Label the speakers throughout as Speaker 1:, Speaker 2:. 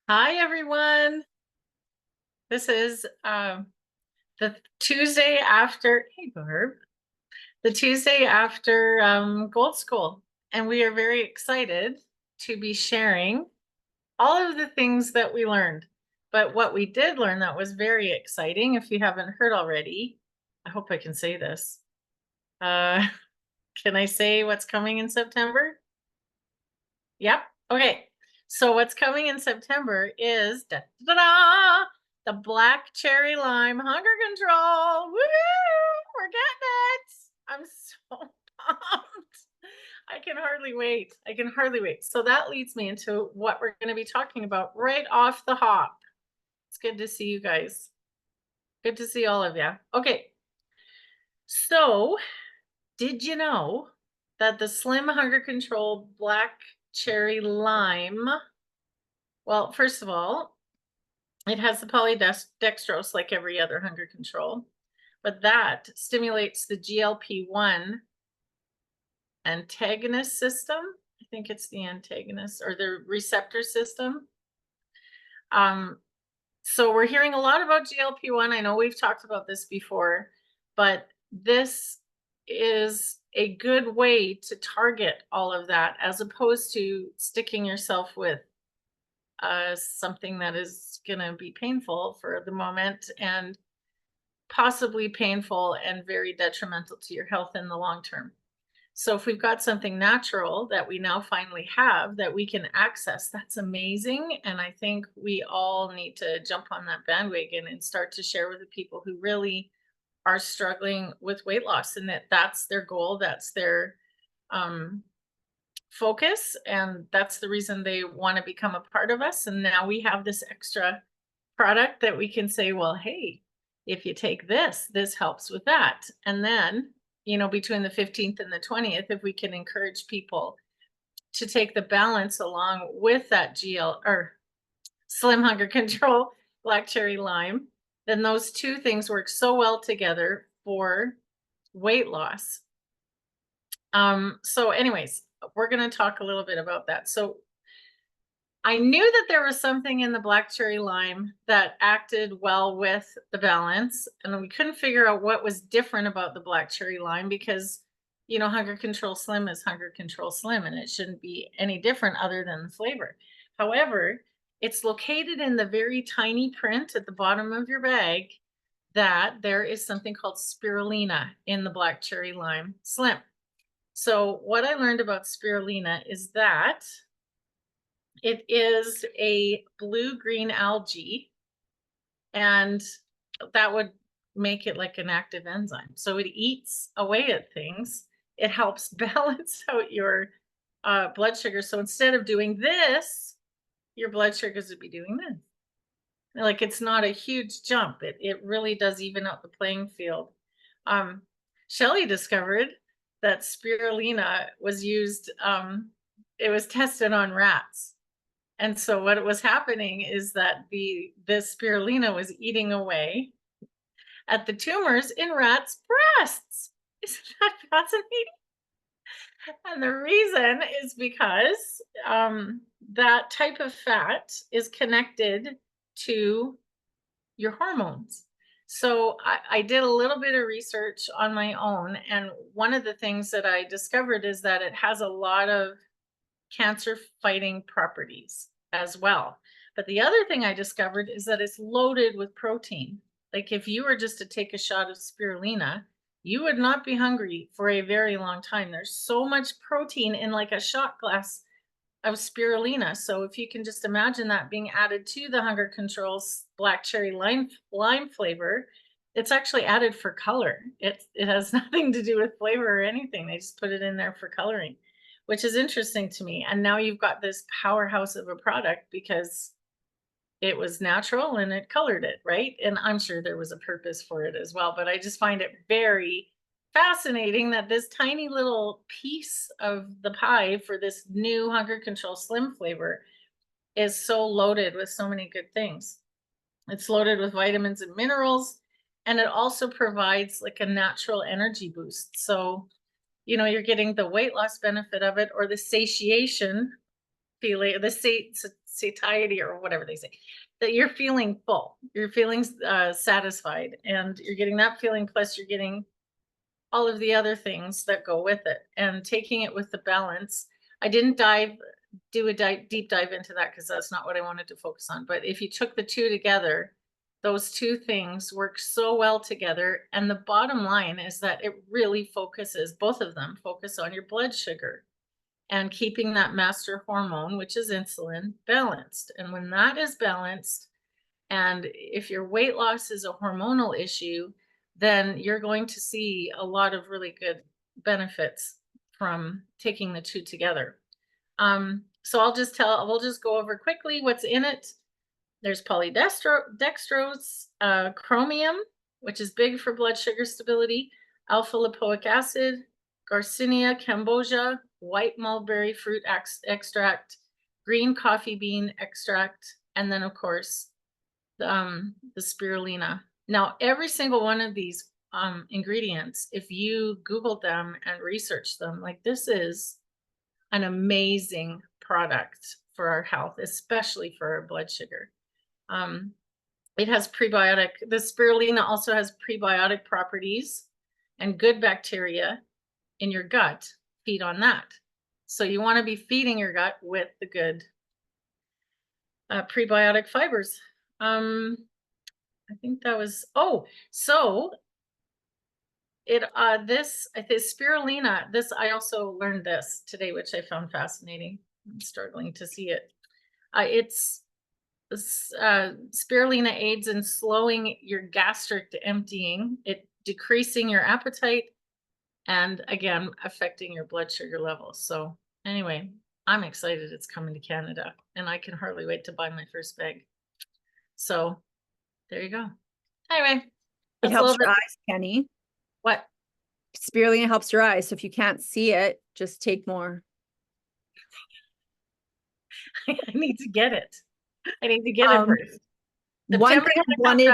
Speaker 1: Hi, everyone. This is the Tuesday after, hey, Barb, the Tuesday after Gold School. And we are very excited to be sharing all of the things that we learned. But what we did learn that was very exciting, if you haven't heard already, I hope I can say this. Uh, can I say what's coming in September? Yep. Okay. So what's coming in September is the Black Cherry Lime Hunger Control. Woo! We're getting it. I'm so pumped. I can hardly wait. I can hardly wait. So that leads me into what we're going to be talking about right off the hop. It's good to see you guys. Good to see all of you. Okay. So, did you know that the Slim Hunger Control Black Cherry Lime, well, first of all, it has the polydextrose like every other hunger control, but that stimulates the GLP-1 antagonist system. I think it's the antagonist or the receptor system. Um, so we're hearing a lot about GLP-1. I know we've talked about this before, but this is a good way to target all of that as opposed to sticking yourself with something that is going to be painful for the moment and possibly painful and very detrimental to your health in the long term. So if we've got something natural that we now finally have that we can access, that's amazing. And I think we all need to jump on that bandwagon and start to share with the people who really are struggling with weight loss and that's their goal, that's their um, focus, and that's the reason they want to become a part of us. And now we have this extra product that we can say, well, hey, if you take this, this helps with that. And then, between the 15th and the 20th, if we can encourage people to take the balance along with that GL or Slim Hunger Control Black Cherry Lime, then those two things work so well together for weight loss. So anyways, we're going to talk a little bit about that. So I knew that there was something in the black cherry lime that acted well with the balance, and we couldn't figure out what was different about the black cherry lime because, Hunger Control Slim is Hunger Control Slim, and it shouldn't be any different other than the flavor. However, it's located in the very tiny print at the bottom of your bag that there is something called spirulina in the black cherry lime Slim. So, what I learned about spirulina is that it is a blue-green algae, and that would make it like an active enzyme. So it eats away at things. It helps balance out your blood sugar. So instead of doing this, your blood sugars would be doing this. Like it's not a huge jump. It really does even out the playing field. Um, Shelley discovered that spirulina was used, it was tested on rats. And so what was happening is that the spirulina was eating away at the tumors in rats' breasts. Isn't that fascinating? And the reason is because that type of fat is connected to your hormones. So I did a little bit of research on my own, and one of the things that I discovered is that it has a lot of cancer fighting properties as well. But the other thing I discovered is that it's loaded with protein. Like if you were just to take a shot of spirulina, you would not be hungry for a very long time. There's so much protein in like a shot glass of spirulina. So if you can just imagine that being added to the Hunger Controls black cherry lime flavor, it's actually added for color. It has nothing to do with flavor or anything. They just put it in there for coloring, which is interesting to me. And now you've got this powerhouse of a product because it was natural and it colored it, right? And I'm sure there was a purpose for it as well, but I just find it very fascinating that this tiny little piece of the pie for this new Hunger Control Slim flavor is so loaded with so many good things. It's loaded with vitamins and minerals, and it also provides like a natural energy boost. So, you're getting the weight loss benefit of it or the satiation feeling, the satiety or whatever they say, that you're feeling full, you're feeling satisfied, and you're getting that feeling, plus you're getting all of the other things that go with it, and taking it with the balance. I didn't do a deep dive into that because that's not what I wanted to focus on. But if you took the two together, those two things work so well together. And the bottom line is that it really focuses, both of them focus on your blood sugar and keeping that master hormone, which is insulin, balanced. And when that is balanced, and if your weight loss is a hormonal issue, then you're going to see a lot of really good benefits from taking the two together. So we'll just go over quickly what's in it. There's polydextrose, chromium, which is big for blood sugar stability, alpha lipoic acid, Garcinia cambogia, white mulberry fruit extract, green coffee bean extract, and then of course the spirulina. Now, every single one of these ingredients, if you Googled them and researched them, like, this is an amazing product for our health, especially for our blood sugar. It has prebiotic, the spirulina also has prebiotic properties, and good bacteria in your gut feed on that. So you want to be feeding your gut with the good prebiotic fibers. I think that was, so this spirulina, I also learned this today, which I found fascinating. I'm struggling to see it. Spirulina aids in slowing your gastric emptying, it decreasing your appetite, and again, affecting your blood sugar levels. So anyway, I'm excited it's coming to Canada, and I can hardly wait to buy my first bag. So there you go. Anyway,
Speaker 2: it helps your eyes, Kenny.
Speaker 1: What?
Speaker 2: Spirulina helps your eyes. So if you can't see it, just take more.
Speaker 1: I need to get it. I need to get it first.
Speaker 2: One thing I wanted,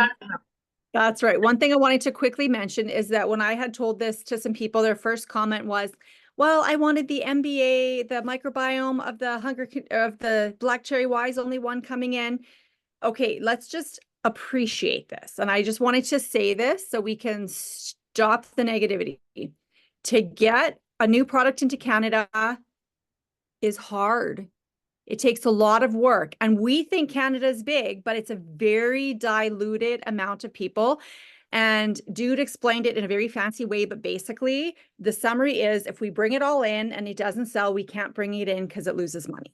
Speaker 2: that's right. One thing I wanted to quickly mention is that when I had told this to some people, their first comment was, well, I wanted the MBA, the microbiome of the black cherry wise, only one coming in. Okay, let's just appreciate this. And I just wanted to say this so we can stop the negativity. To get a new product into Canada is hard. It takes a lot of work, and we think Canada is big, but it's a very diluted amount of people. And Dude explained it in a very fancy way, but basically the summary is, if we bring it all in and it doesn't sell, we can't bring it in because it loses money.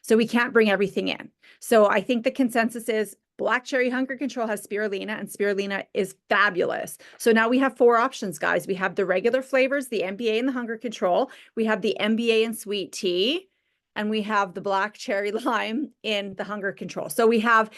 Speaker 2: So we can't bring everything in. So I think the consensus is Black Cherry Hunger Control has spirulina, and spirulina is fabulous. So now we have 4 options, guys. We have the regular flavors, the MBA and the Hunger Control. We have the MBA and sweet tea, and we have the Black Cherry Lime in the Hunger Control. So we have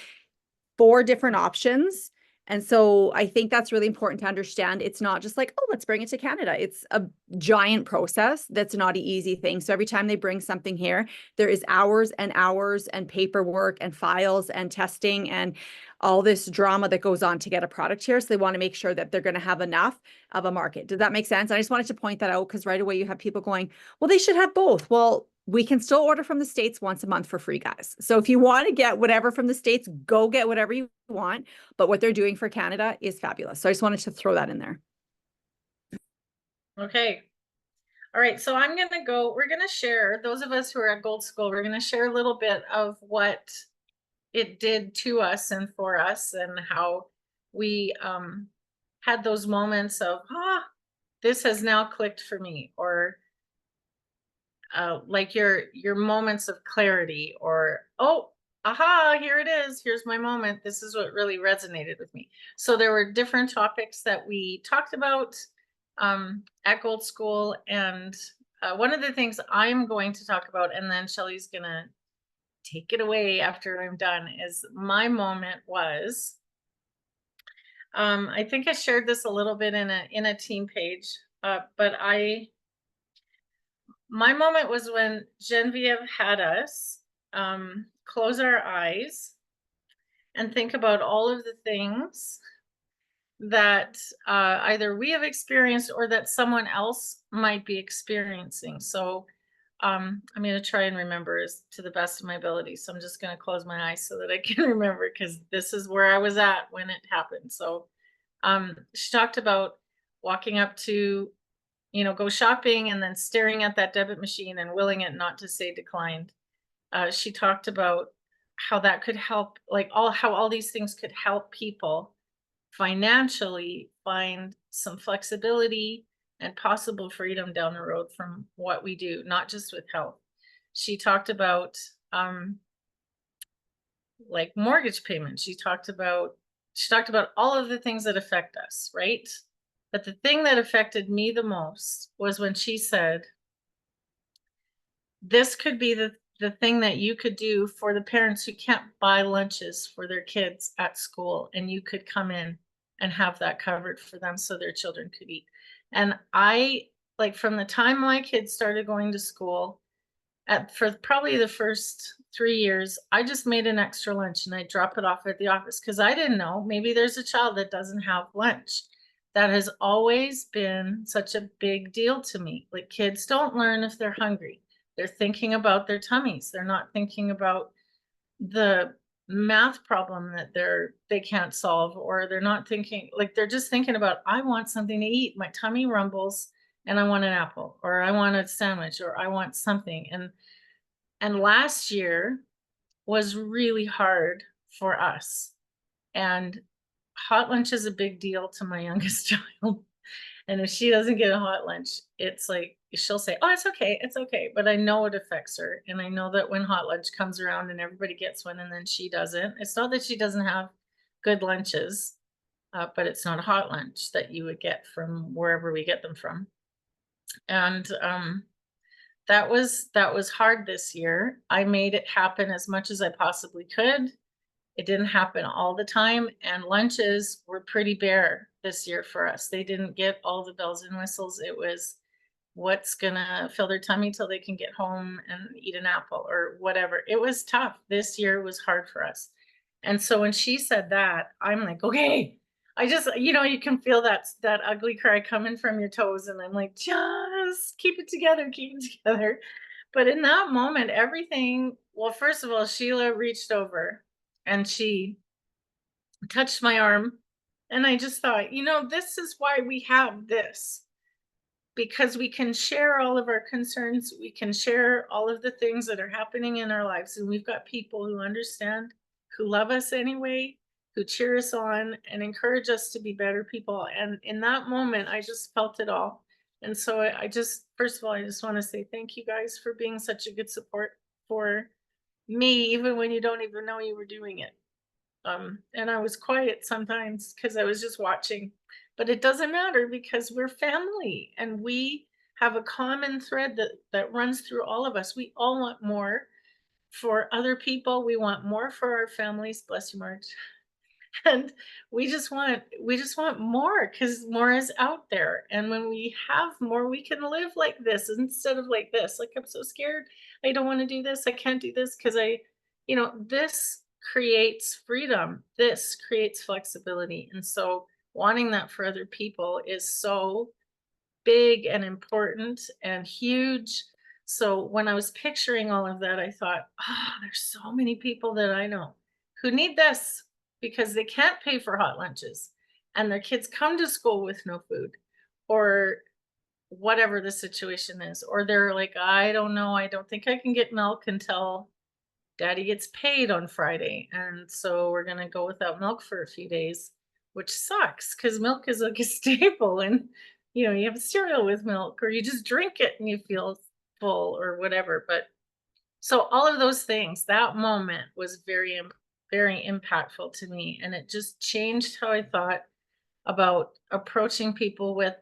Speaker 2: 4 different options. And so I think that's really important to understand. It's not just like, oh, let's bring it to Canada. It's a giant process. That's not an easy thing. So every time they bring something here, there is hours and hours and paperwork and files and testing and all this drama that goes on to get a product here. So they want to make sure that they're going to have enough of a market. Did that make sense? I just wanted to point that out because right away you have people going, well, they should have both. Well, we can still order from the States once a month for free, guys. So if you want to get whatever from the States, go get whatever you want. But what they're doing for Canada is fabulous. So I just wanted to throw that in there.
Speaker 1: Okay. All right. So we're going to share, those of us who are at Gold School, we're going to share a little bit of what it did to us and for us, and how we had those moments of, this has now clicked for me, or like your moments of clarity, or, oh, aha, here it is. Here's my moment. This is what really resonated with me. So there were different topics that we talked about at Gold School. And one of the things I'm going to talk about, and then Shelly's going to take it away after I'm done, is my moment was, I think I shared this a little bit in a team page, but my moment was when Genevieve had us close our eyes and think about all of the things that either we have experienced or that someone else might be experiencing. So I'm going to try and remember as to the best of my ability. So I'm just going to close my eyes so that I can remember, because this is where I was at when it happened. So she talked about walking up to, go shopping and then staring at that debit machine and willing it not to say declined. She talked about how that could help, like how all these things could help people financially find some flexibility and possible freedom down the road from what we do, not just with health. She talked about like mortgage payments. She talked about all of the things that affect us, right? But the thing that affected me the most was when she said, this could be the thing that you could do for the parents who can't buy lunches for their kids at school, and you could come in and have that covered for them so their children could eat. And I, like, from the time my kids started going to school, for probably the first 3 years, I just made an extra lunch and I drop it off at the office because I didn't know, maybe there's a child that doesn't have lunch. That has always been such a big deal to me. Like, kids don't learn if they're hungry. They're thinking about their tummies. They're not thinking about the math problem that they can't solve, or they're not thinking, like, they're just thinking about, I want something to eat. My tummy rumbles and I want an apple, or I want a sandwich, or I want something. And last year was really hard for us. And hot lunch is a big deal to my youngest child. And if she doesn't get a hot lunch, it's like she'll say, "Oh, it's okay, it's okay." But I know it affects her. And I know that when hot lunch comes around and everybody gets one and then she doesn't, it's not that she doesn't have good lunches, but it's not a hot lunch that you would get from wherever we get them from. And that was hard this year. I made it happen as much as I possibly could. It didn't happen all the time, and lunches were pretty bare this year for us. They didn't get all the bells and whistles. It was what's gonna fill their tummy till they can get home and eat an apple or whatever. It was tough. This year was hard for us. And so when she said that, I'm like, okay. I just, you can feel that ugly cry coming from your toes. And I'm like, just keep it together, keep it together. But in that moment, everything, well, first of all, Sheila reached over and she touched my arm. And I just thought, this is why we have this, because we can share all of our concerns. We can share all of the things that are happening in our lives. And we've got people who understand, who love us anyway, who cheer us on and encourage us to be better people. And in that moment, I just felt it all. And so I just, first of all, I just want to say thank you guys for being such a good support for me, even when you don't even know you were doing it. And I was quiet sometimes because I was just watching, but it doesn't matter because we're family and we have a common thread that runs through all of us. We all want more for other people. We want more for our families. Bless you, Marge. And we just want more because more is out there. And when we have more, we can live like this instead of like this. Like, I'm so scared. I don't want to do this. I can't do this because this creates freedom. This creates flexibility. And so wanting that for other people is so big and important and huge. So when I was picturing all of that, I thought, oh, there's so many people that I know who need this because they can't pay for hot lunches and their kids come to school with no food, or whatever the situation is. Or they're like, I don't know, I don't think I can get milk until daddy gets paid on Friday. And so we're going to go without milk for a few days, which sucks because milk is like a staple. And, you have cereal with milk, or you just drink it and you feel full or whatever. But so all of those things, that moment was very, very impactful to me. And it just changed how I thought about approaching people with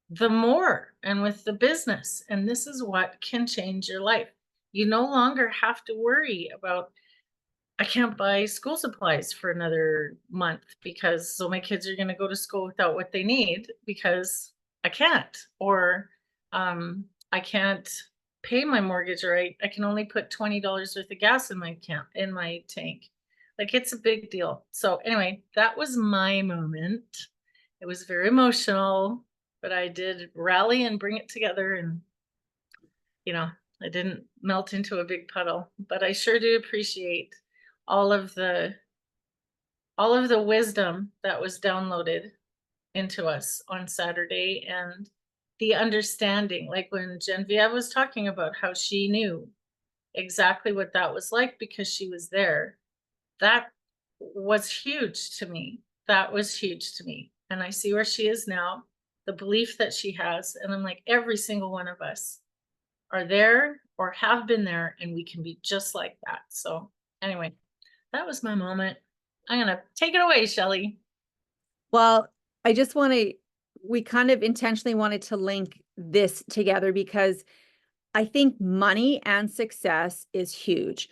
Speaker 1: the more and with the business. And this is what can change your life. You no longer have to worry about, I can't buy school supplies for another month because so my kids are going to go to school without what they need because I can't, or I can't pay my mortgage, or I can only put $20 worth of gas in my tank. Like, it's a big deal. So anyway, that was my moment. It was very emotional, but I did rally and bring it together and, I didn't melt into a big puddle, but I sure do appreciate all of the all of the wisdom that was downloaded into us on Saturday, and the understanding, like when Genevieve was talking about how she knew exactly what that was like because she was there. That was huge to me. That was huge to me. And I see where she is now, the belief that she has. And I'm like, every single one of us are there or have been there, and we can be just like that. So, anyway, that was my moment. I'm going to take it away, Shelly.
Speaker 2: Well, I just want to, we kind of intentionally wanted to link this together because I think money and success is huge.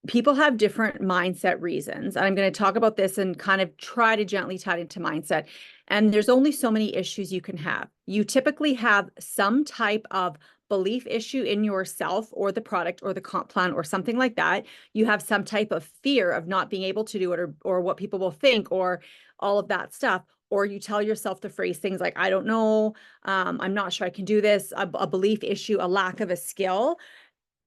Speaker 2: People have different mindset reasons. I'm going to talk about this and kind of try to gently tie it into mindset. And there's only so many issues you can have. You typically have some type of belief issue in yourself or the product or the comp plan or something like that. You have some type of fear of not being able to do it, or what people will think, or all of that stuff. Or you tell yourself the phrase things like, I don't know, I'm not sure I can do this, a belief issue, a lack of a skill.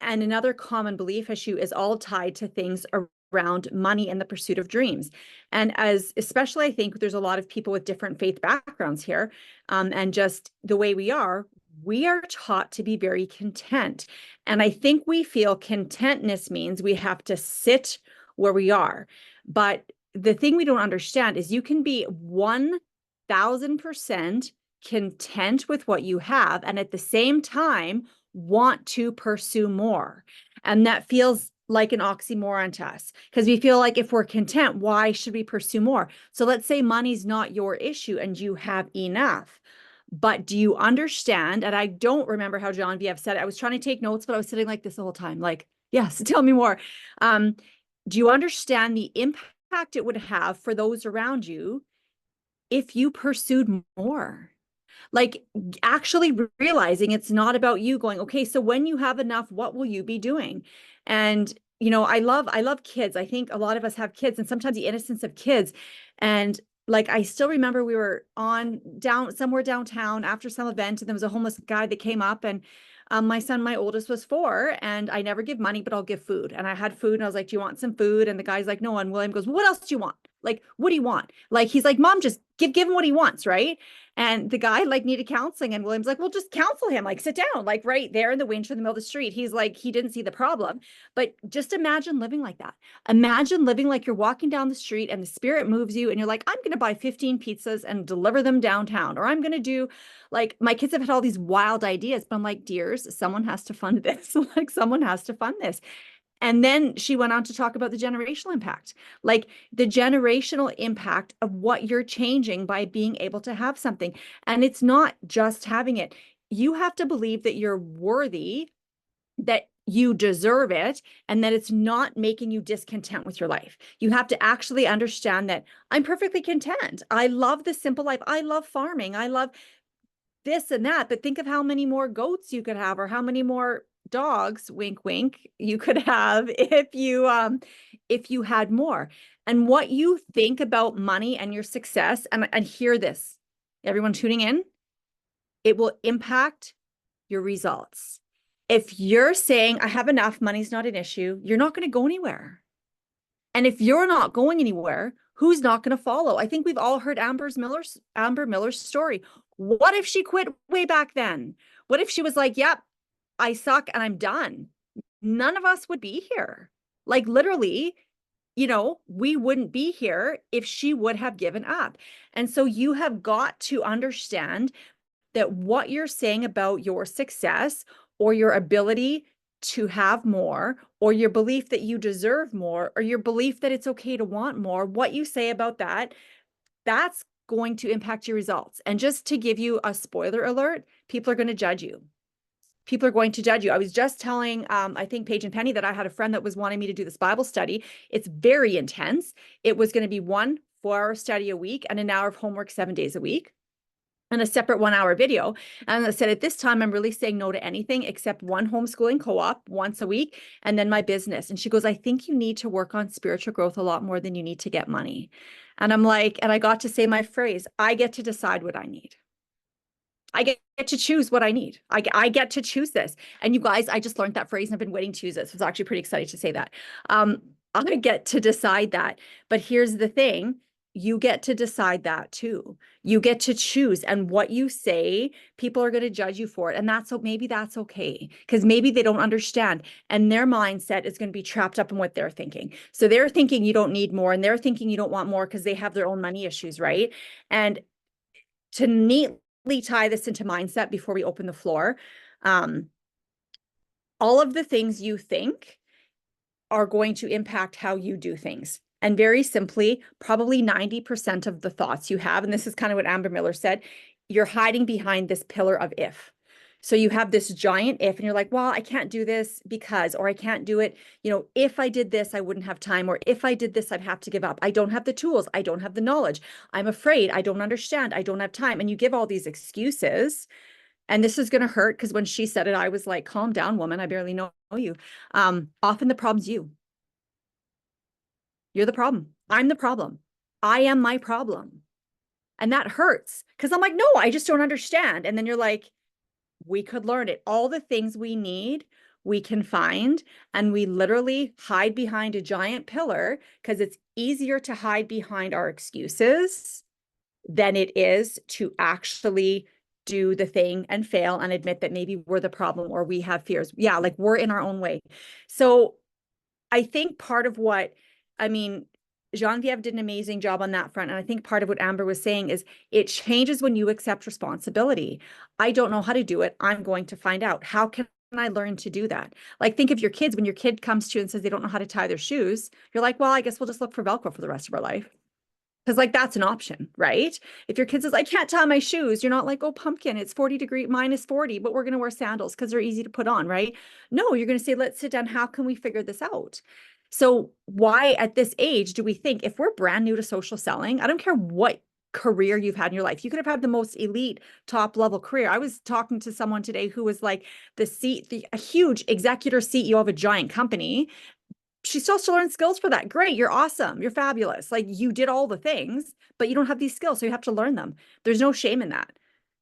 Speaker 2: And another common belief issue is all tied to things around money and the pursuit of dreams. And as especially, I think there's a lot of people with different faith backgrounds here, and just the way we are taught to be very content. And I think we feel contentness means we have to sit where we are. But the thing we don't understand is you can be 1000% content with what you have, and at the same time, want to pursue more. And that feels like an oxymoron to us because we feel like if we're content, why should we pursue more? So let's say money's not your issue and you have enough. But do you understand? And I don't remember how Genevieve said it. I was trying to take notes, but I was sitting like this the whole time. Like, yes, tell me more. Do you understand the impact it would have for those around you if you pursued more? Like actually realizing it's not about you going, okay, so when you have enough, what will you be doing? And, I love kids. I think a lot of us have kids, and sometimes the innocence of kids. And like, I still remember we were somewhere downtown after some event, and there was a homeless guy that came up, and my son, my oldest, was 4, and I never give money, but I'll give food. And I had food, and I was like, do you want some food? And the guy's like, no. And William goes, well, what else do you want? Like, what do you want? Like, he's like, Mom, just give him what he wants, right? And the guy like needed counseling, and William's like, well, just counsel him, like sit down, like right there in the winch in the middle of the street. He's like, he didn't see the problem. But just imagine living like that. Imagine living like you're walking down the street and the spirit moves you and you're like, I'm going to buy 15 pizzas and deliver them downtown. Or I'm going to do, like, my kids have had all these wild ideas, but I'm like, dears, someone has to fund this. Like, someone has to fund this. And then she went on to talk about the generational impact, like the generational impact of what you're changing by being able to have something. And it's not just having it. You have to believe that you're worthy, that you deserve it, and that it's not making you discontent with your life. You have to actually understand that I'm perfectly content. I love the simple life. I love farming. I love this and that, but think of how many more goats you could have, or how many more dogs, wink wink, you could have if you had more. And what you think about money and your success, and hear this, everyone tuning in, it will impact your results. If you're saying I have enough, money's not an issue, you're not going to go anywhere. And if you're not going anywhere, who's not going to follow? I think we've all heard Amber Miller's story. What if she quit way back then? What if she was like, yep, I suck and I'm done? None of us would be here. Like literally, we wouldn't be here if she would have given up. And so you have got to understand that what you're saying about your success or your ability to have more, or your belief that you deserve more, or your belief that it's okay to want more, what you say about that, that's going to impact your results. And just to give you a spoiler alert, people are going to judge you. People are going to judge you. I was just telling, I think Paige and Penny, that I had a friend that was wanting me to do this Bible study. It's very intense. It was going to be 1 4-hour study a week and an hour of homework 7 days a week, and a separate 1-hour video. And I said, at this time, I'm really saying no to anything except one homeschooling co-op once a week, and then my business. And she goes, I think you need to work on spiritual growth a lot more than you need to get money. And I'm like, and I got to say my phrase, I get to decide what I need. I get to choose what I need. I get to choose this. And you guys, I just learned that phrase and I've been waiting to use it. So it's actually pretty excited to say that. I get to decide that. But here's the thing. You get to decide that too. You get to choose. And what you say, people are going to judge you for it. And that's so maybe that's okay. Because maybe they don't understand. And their mindset is going to be trapped up in what they're thinking. So they're thinking you don't need more, and they're thinking you don't want more because they have their own money issues, right? And to neatly tie this into mindset before we open the floor, all of the things you think are going to impact how you do things. And very simply, probably 90% of the thoughts you have, and this is kind of what Amber Miller said, you're hiding behind this pillar of if. So you have this giant if, and you're like, well, I can't do this because, or I can't do it, if I did this, I wouldn't have time, or if I did this, I'd have to give up. I don't have the tools. I don't have the knowledge. I'm afraid. I don't understand. I don't have time. And you give all these excuses. And this is going to hurt because when she said it, I was like, calm down, woman. I barely know you. Often the problem's you. You're the problem. I'm the problem. I am my problem. And that hurts because I'm like, no, I just don't understand. And then you're like, we could learn it. All the things we need, we can find. And we literally hide behind a giant pillar because it's easier to hide behind our excuses than it is to actually do the thing and fail and admit that maybe we're the problem or we have fears. Yeah, like we're in our own way. So I think part of what, Genevieve did an amazing job on that front. And I think part of what Amber was saying is it changes when you accept responsibility. I don't know how to do it. I'm going to find out. How can I learn to do that? Like, think of your kids. When your kid comes to you and says they don't know how to tie their shoes, you're like, well, I guess we'll just look for Velcro for the rest of our life. Because like that's an option, right? If your kid says, I can't tie my shoes, you're not like, oh, pumpkin, it's 40 minus 40, but we're going to wear sandals because they're easy to put on, right? No, you're going to say, let's sit down. How can we figure this out? So why at this age do we think if we're brand new to social selling, I don't care what career you've had in your life, you could have had the most elite top level career. I was talking to someone today who was like a huge executive CEO of a giant company. She still has to learn skills for that. Great. You're awesome. You're fabulous. Like you did all the things, but you don't have these skills. So you have to learn them. There's no shame in that.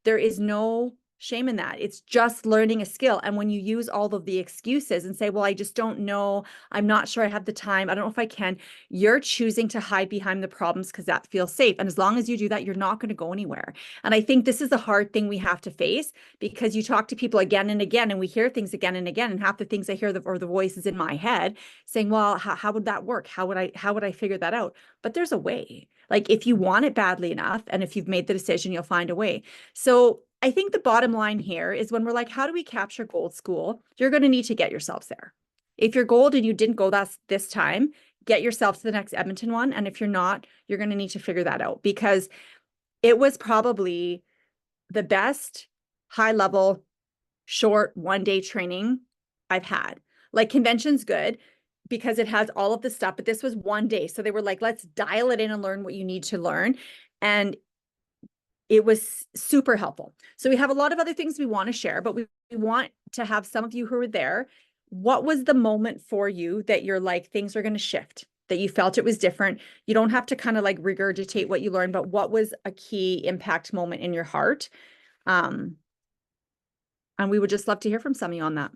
Speaker 2: There is no shame in that. It's just learning a skill. And when you use all of the excuses and say, well, I just don't know, I'm not sure I have the time, I don't know if I can, you're choosing to hide behind the problems because that feels safe. And as long as you do that, you're not going to go anywhere. And I think this is a hard thing we have to face because you talk to people again and again, and we hear things again and again. And half the things I hear or the voices in my head saying, well, how would that work? How would I figure that out? But there's a way. Like if you want it badly enough, and if you've made the decision, you'll find a way. So I think the bottom line here is when we're like, how do we capture gold school? You're going to need to get yourselves there. If you're gold and you didn't go this time, get yourself to the next Edmonton one. And if you're not, you're going to need to figure that out because it was probably the best high level, short 1-day training I've had. Like convention's good because it has all of the stuff, but this was 1 day. So they were like, let's dial it in and learn what you need to learn. And it was super helpful. So we have a lot of other things we want to share, but we want to have some of you who are there. What was the moment for you that you're like, things are going to shift, that you felt it was different? You don't have to kind of like regurgitate what you learned, but what was a key impact moment in your heart? And we would just love to hear from some of you on that.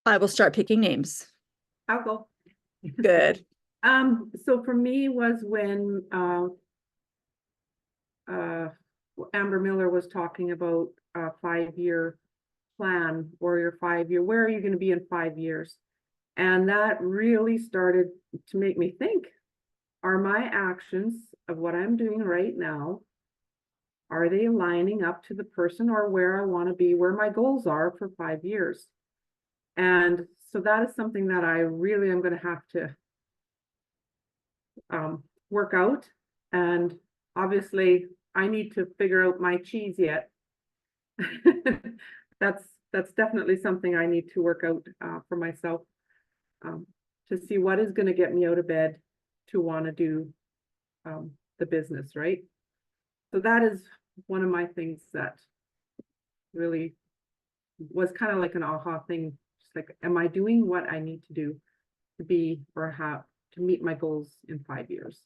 Speaker 2: I will start picking names.
Speaker 3: I'll go.
Speaker 2: Good.
Speaker 3: So for me was when Amber Miller was talking about a 5-year plan or your 5-year, where are you going to be in 5 years? And that really started to make me think, are my actions of what I'm doing right now, are they lining up to the person or where I want to be, where my goals are for 5 years? And so that is something that I really am going to have to work out. And obviously I need to figure out my cheese yet. That's definitely something I need to work out for myself, to see what is going to get me out of bed to want to do the business, right? So that is one of my things that really was kind of like an aha thing. Just like, am I doing what I need to do? to be or have to meet my goals in 5 years.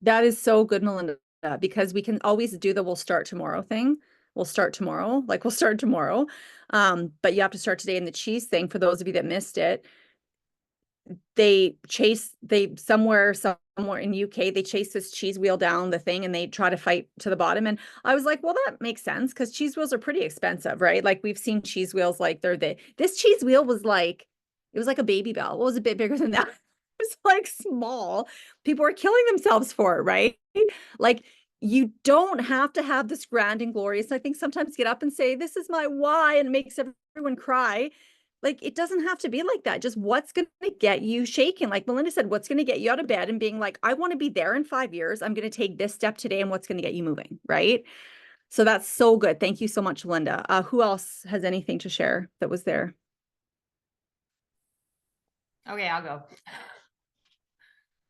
Speaker 2: That is so good, Melinda, because we can always do the we'll start tomorrow thing. We'll start tomorrow, like we'll start tomorrow. But you have to start today. And the cheese thing, for those of you that missed it, somewhere in UK, they chase this cheese wheel down the thing and they try to fight to the bottom. And I was like, well, that makes sense because cheese wheels are pretty expensive, right? Like we've seen cheese wheels, like this cheese wheel was like, it was like a baby bell. Well, it was a bit bigger than that. It was like small. People were killing themselves for it, right? Like you don't have to have this grand and glorious. I think sometimes get up and say, this is my why, and it makes everyone cry. Like, it doesn't have to be like that. Just what's going to get you shaking? Like Melinda said, what's going to get you out of bed and being like, I want to be there in 5 years. I'm going to take this step today, and what's going to get you moving, right? So that's so good. Thank you so much, Linda. Who else has anything to share that was there?
Speaker 4: Okay, I'll go.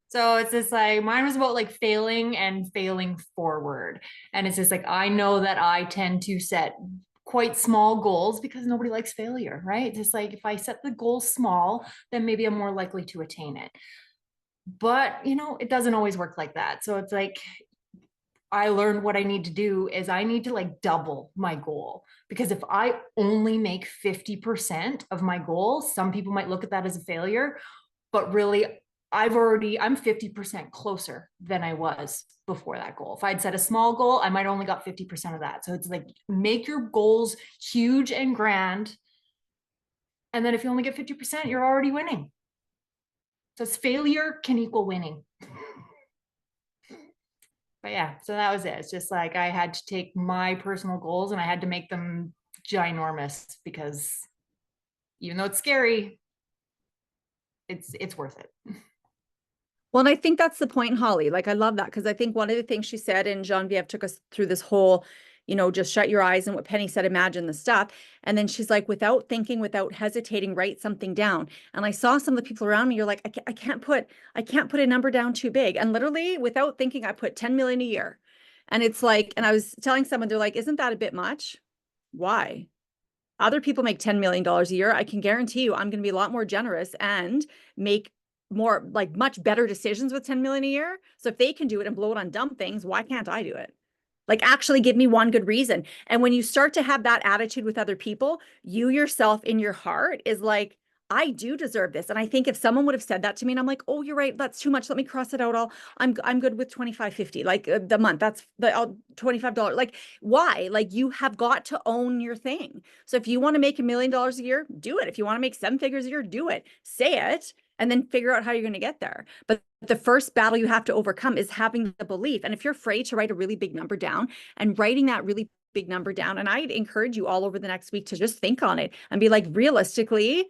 Speaker 4: So it's just like, mine was about like failing and failing forward. And it's just like, I know that I tend to set quite small goals because nobody likes failure, right? Just like if I set the goal small, then maybe I'm more likely to attain it. But, you know, it doesn't always work like that. So it's like, I learned what I need to do is I need to like double my goal, because if I only make 50% of my goal, some people might look at that as a failure, but really I'm 50% closer than I was before that goal. If I'd set a small goal, I might only got 50% of that. So it's like, make your goals huge and grand. And then if you only get 50%, you're already winning. So failure can equal winning. But yeah, so that was it. It's just like, I had to take my personal goals and I had to make them ginormous, because even though it's scary, it's worth it.
Speaker 2: Well, and I think that's the point, Holly. Like, I love that, because I think one of the things she said, and Genevieve took us through this whole, just shut your eyes, and what Penny said, imagine the stuff. And then she's like, without thinking, without hesitating, write something down. And I saw some of the people around me, you're like, I can't put a number down too big. And literally without thinking, I put 10 million a year. And it's like, and I was telling someone, they're like, isn't that a bit much? Why? Other people make $10 million a year. I can guarantee you I'm going to be a lot more generous and make more, like, much better decisions with 10 million a year. So if they can do it and blow it on dumb things, why can't I do it? Like, actually give me one good reason. And when you start to have that attitude with other people, you yourself in your heart is like, I do deserve this. And I think if someone would have said that to me and I'm like, oh, you're right, that's too much, let me cross it out. I'm good with $25.50, like the month, that's the $25. Like, why? Like, you have got to own your thing. So if you want to make $1 million a year, do it. If you want to make 7 figures a year, do it. Say it, and then figure out how you're going to get there. But the first battle you have to overcome is having the belief. And if you're afraid to write a really big number down, and writing that really big number down, and I'd encourage you all over the next week to just think on it and be like, realistically,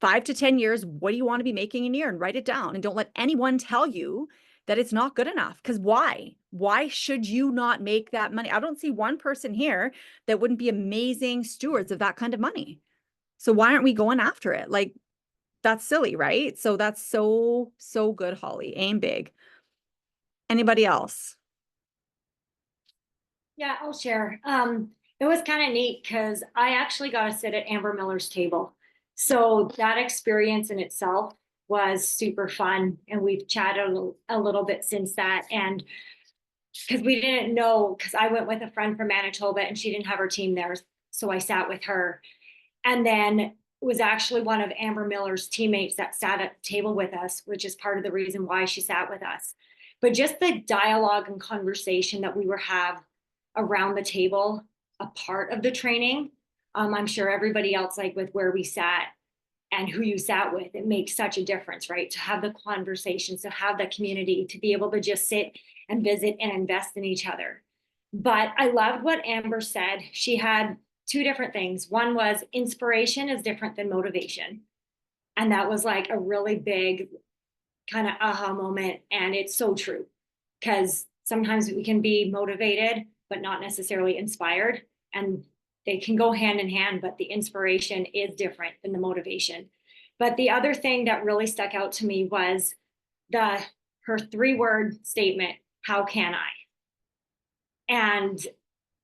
Speaker 2: 5 to 10 years, what do you want to be making in a year? And write it down. And don't let anyone tell you that it's not good enough. Because why? Why should you not make that money? I don't see one person here that wouldn't be amazing stewards of that kind of money. So why aren't we going after it? Like, that's silly, right? So that's so good, Holly. Aim big. Anybody else?
Speaker 5: Yeah, I'll share. It was kind of neat because I actually got to sit at Amber Miller's table. So that experience in itself was super fun. And we've chatted a little bit since that. And because we didn't know, because I went with a friend from Manitoba and she didn't have her team there. So I sat with her. And then it was actually one of Amber Miller's teammates that sat at the table with us, which is part of the reason why she sat with us. But just the dialogue and conversation that we were having around the table, a part of the training. I'm sure everybody else, like with where we sat and who you sat with, it makes such a difference, right? To have the conversations, to have the community, to be able to just sit and visit and invest in each other. But I loved what Amber said. She had 2 different things. One was inspiration is different than motivation. And that was like a really big kind of aha moment. And it's so true, because sometimes we can be motivated, but not necessarily inspired. And they can go hand in hand, but the inspiration is different than the motivation. But the other thing that really stuck out to me was her 3-word statement, how can I? And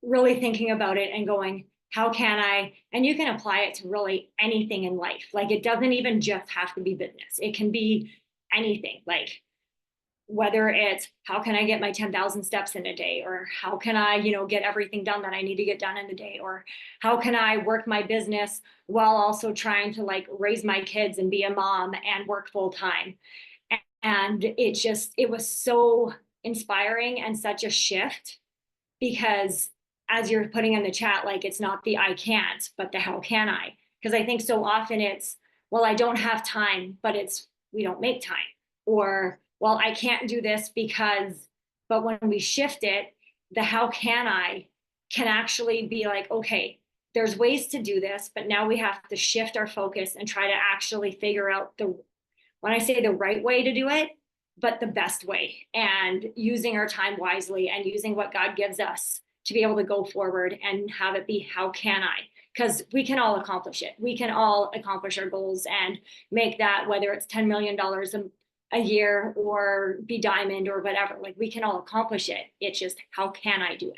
Speaker 5: really thinking about it and going, how can I, and you can apply it to really anything in life. Like it doesn't even just have to be business. It can be anything, like whether it's how can I get my 10,000 steps in a day, or how can I, get everything done that I need to get done in the day, or how can I work my business while also trying to like raise my kids and be a mom and work full time. And it was so inspiring and such a shift, because as you're putting in the chat, like it's not the I can't, but the how can I? Because I think so often it's, well, I don't have time, but it's we don't make time. Or, well, I can't do this because, but when we shift it, the how can I can actually be like, okay, there's ways to do this, but now we have to shift our focus and try to actually figure out when I say the right way to do it, but the best way, and using our time wisely and using what God gives us to be able to go forward and have it be, how can I? Because we can all accomplish it. We can all accomplish our goals and make that, whether it's $10 million a year or be diamond or whatever, like we can all accomplish it. It's just, how can I do it?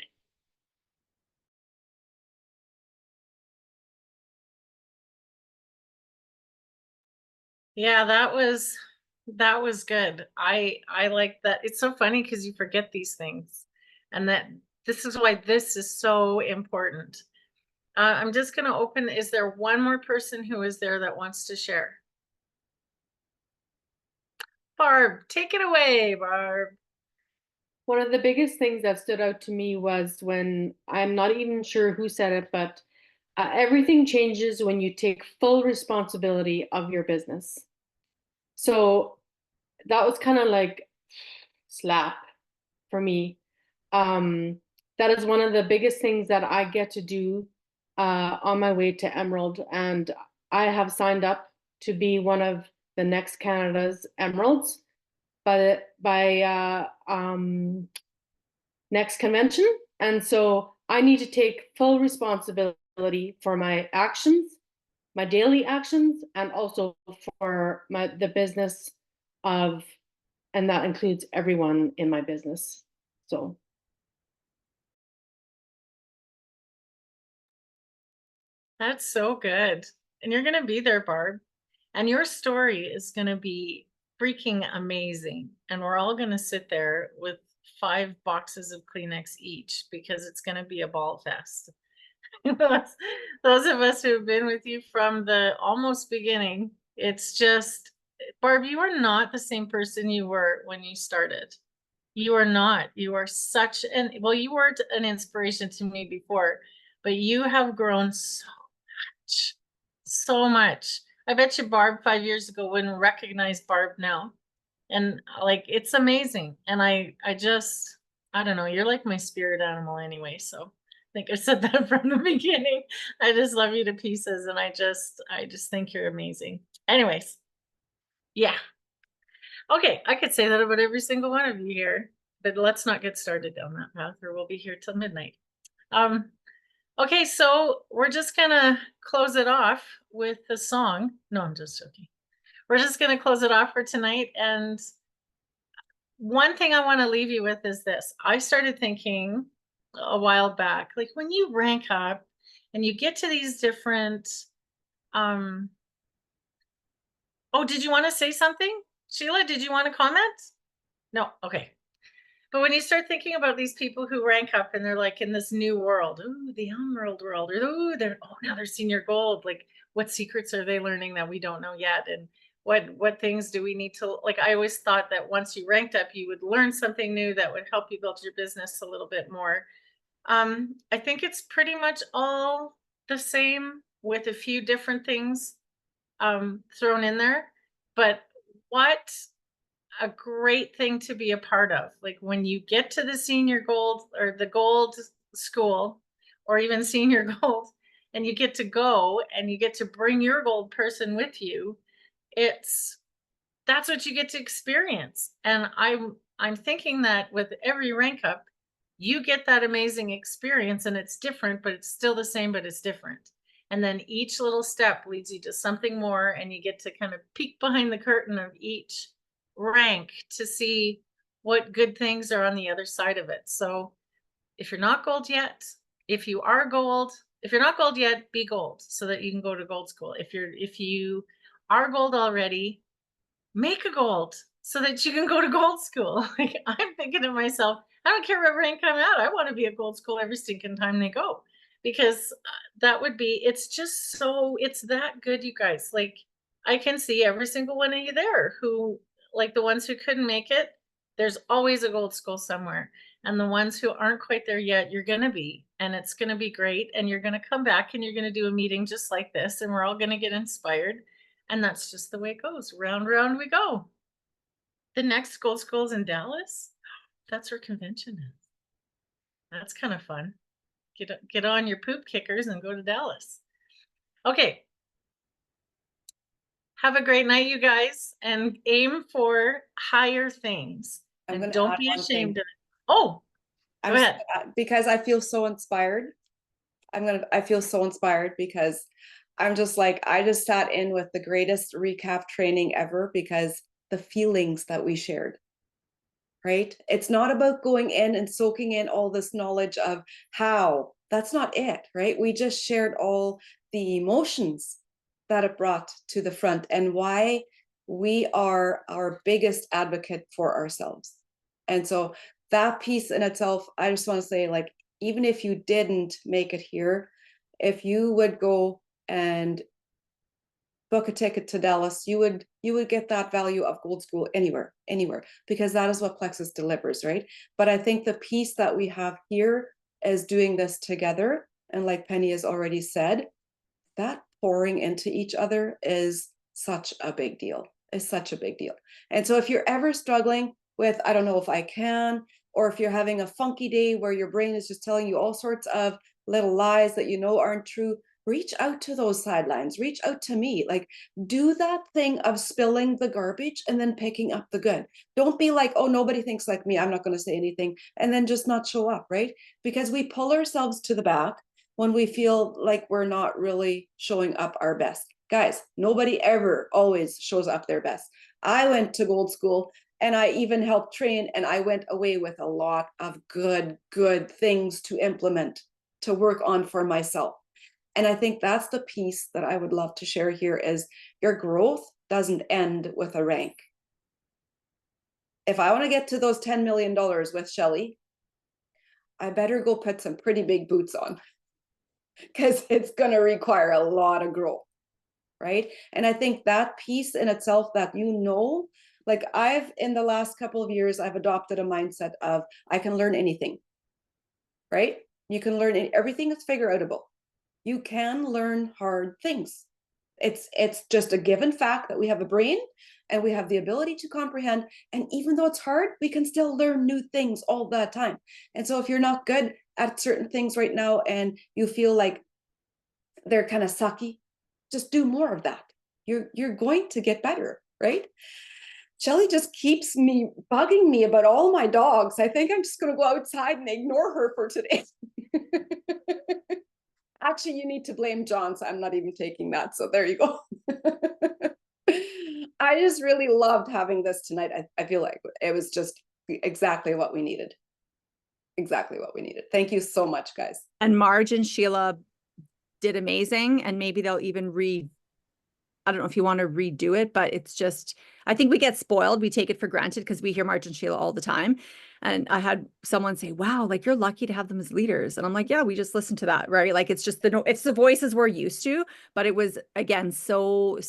Speaker 1: Yeah, that was good. I like that. It's so funny because you forget these things, and that this is why this is so important. I'm just going to open. Is there one more person who is there that wants to share? Barb, take it away, Barb.
Speaker 6: One of the biggest things that stood out to me was when, I'm not even sure who said it, but everything changes when you take full responsibility of your business. So that was kind of like slap for me. That is one of the biggest things that I get to do on my way to Emerald, and I have signed up to be one of the next Canada's Emeralds by next convention. And so I need to take full responsibility for my actions, my daily actions, and also for the business of, and that includes everyone in my business. So
Speaker 1: That's so good. And you're going to be there, Barb. And your story is going to be freaking amazing. And we're all going to sit there with 5 boxes of Kleenex each, because it's going to be a ball fest. Those of us who have been with you from the almost beginning, it's just, Barb, you are not the same person you were when you started. You are not. You are such an, well, you were an inspiration to me before, but you have grown so much. I bet you Barb 5 years ago wouldn't recognize Barb now. And like, it's amazing. And I don't know, you're like my spirit animal anyway. So I think I said that from the beginning. I just love you to pieces. And I just think you're amazing. Anyways. Yeah. Okay. I could say that about every single one of you here, but let's not get started down that path, or we'll be here till midnight. Okay, so we're just gonna close it off with the song. No, I'm just joking. We're just gonna close it off for tonight. And one thing I want to leave you with is this. I started thinking a while back, like when you rank up and you get to these different, oh, did you want to say something? Sheila, did you want to comment? No, okay. But when you start thinking about these people who rank up and they're like in this new world, ooh, the Emerald world, or ooh, now they're senior gold. Like, what secrets are they learning that we don't know yet? And what things do we need to, like, I always thought that once you ranked up, you would learn something new that would help you build your business a little bit more. I think it's pretty much all the same with a few different things thrown in there. But what a great thing to be a part of. Like when you get to the senior gold or the gold school, or even senior gold, and you get to go and you get to bring your gold person with you, that's what you get to experience. And I'm thinking that with every rank up, you get that amazing experience, and it's different, but it's still the same, but it's different. And then each little step leads you to something more, and you get to kind of peek behind the curtain of each rank to see what good things are on the other side of it. So if you're not gold yet, if you are gold, If you're not gold yet, be gold so that you can go to gold school. If you are gold already, make a gold so that you can go to gold school. Like, I'm thinking to myself, I don't care what rank I'm at. I want to be at gold school every stinking time they go, because that would be, it's just so, it's that good, you guys. Like, I can see every single one of you there who, like the ones who couldn't make it, there's always a gold school somewhere. And the ones who aren't quite there yet, you're going to be, and it's going to be great. And you're going to come back and you're going to do a meeting just like this, and we're all going to get inspired. And that's just the way it goes. Round, round we go. The next gold school is in Dallas. That's where convention is. That's kind of fun. Get on your poop kickers and go to Dallas. Okay. Have a great night, you guys, and aim for higher things.
Speaker 7: I'm
Speaker 1: And
Speaker 7: gonna
Speaker 1: don't
Speaker 7: add
Speaker 1: be
Speaker 7: one
Speaker 1: ashamed of
Speaker 7: thing.
Speaker 1: it. Oh,
Speaker 7: I'm
Speaker 1: go
Speaker 7: s-
Speaker 1: ahead.
Speaker 7: because I feel so inspired. I feel so inspired because I'm just like, I just sat in with the greatest recap training ever because the feelings that we shared, right? It's not about going in and soaking in all this knowledge of how, that's not it, right? We just shared all the emotions that it brought to the front and why we are our biggest advocate for ourselves. And so that piece in itself, I just want to say, like, even if you didn't make it here, if you would go and book a ticket to Dallas, you would get that value of gold school anywhere, because that is what Plexus delivers, right? But I think the piece that we have here is doing this together. And like Penny has already said, that pouring into each other is such a big deal. Is such a big deal. And so if you're ever struggling with, I don't know if I can, or if you're having a funky day where your brain is just telling you all sorts of little lies that you know aren't true, reach out to those sidelines, reach out to me. Like, do that thing of spilling the garbage and then picking up the good. Don't be like, oh, nobody thinks like me, I'm not going to say anything, and then just not show up, right? Because we pull ourselves to the back when we feel like we're not really showing up our best. Guys, nobody ever always shows up their best. I went to gold school and I even helped train, and I went away with a lot of good things to implement, to work on for myself. And I think that's the piece that I would love to share here is your growth doesn't end with a rank. If I want to get to those $10 million with Shelly, I better go put some pretty big boots on, because it's going to require a lot of growth, right? And I think that piece in itself, that, you know, like, I've, in the last couple of years, I've adopted a mindset of I can learn anything, right? You can learn everything is figure outable. You can learn hard things. It's just a given fact that we have a brain and we have the ability to comprehend. And even though it's hard, we can still learn new things all the time. And so if you're not good at certain things right now and you feel like they're kind of sucky, just do more of that. You're going to get better, right? Shelly just keeps me bugging me about all my dogs. I think I'm just going to go outside and ignore her for today. Actually, you need to blame John, so I'm not even taking that. So there you go. I just really loved having this tonight. I feel like it was just exactly what we needed. Exactly what we needed. Thank you so much, guys.
Speaker 2: And Marge and Sheila did amazing, and maybe they'll even I don't know if you want to redo it, but it's just, I think we get spoiled. We take it for granted because we hear Marge and Sheila all the time. And I had someone say, wow, like, you're lucky to have them as leaders. And I'm like, yeah, we just listen to that, right? Like, it's just it's the voices we're used to, but it was, again, so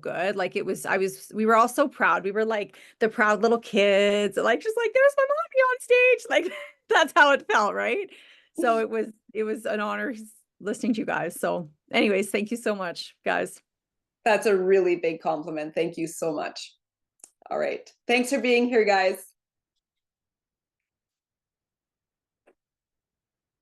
Speaker 2: good. Like, we were all so proud. We were like the proud little kids, like, just like, there's my mommy on stage. Like, that's how it felt, right? So it was an honor listening to you guys. So anyways, thank you so much, guys.
Speaker 7: That's a really big compliment. Thank you so much. All right. Thanks for being here, guys.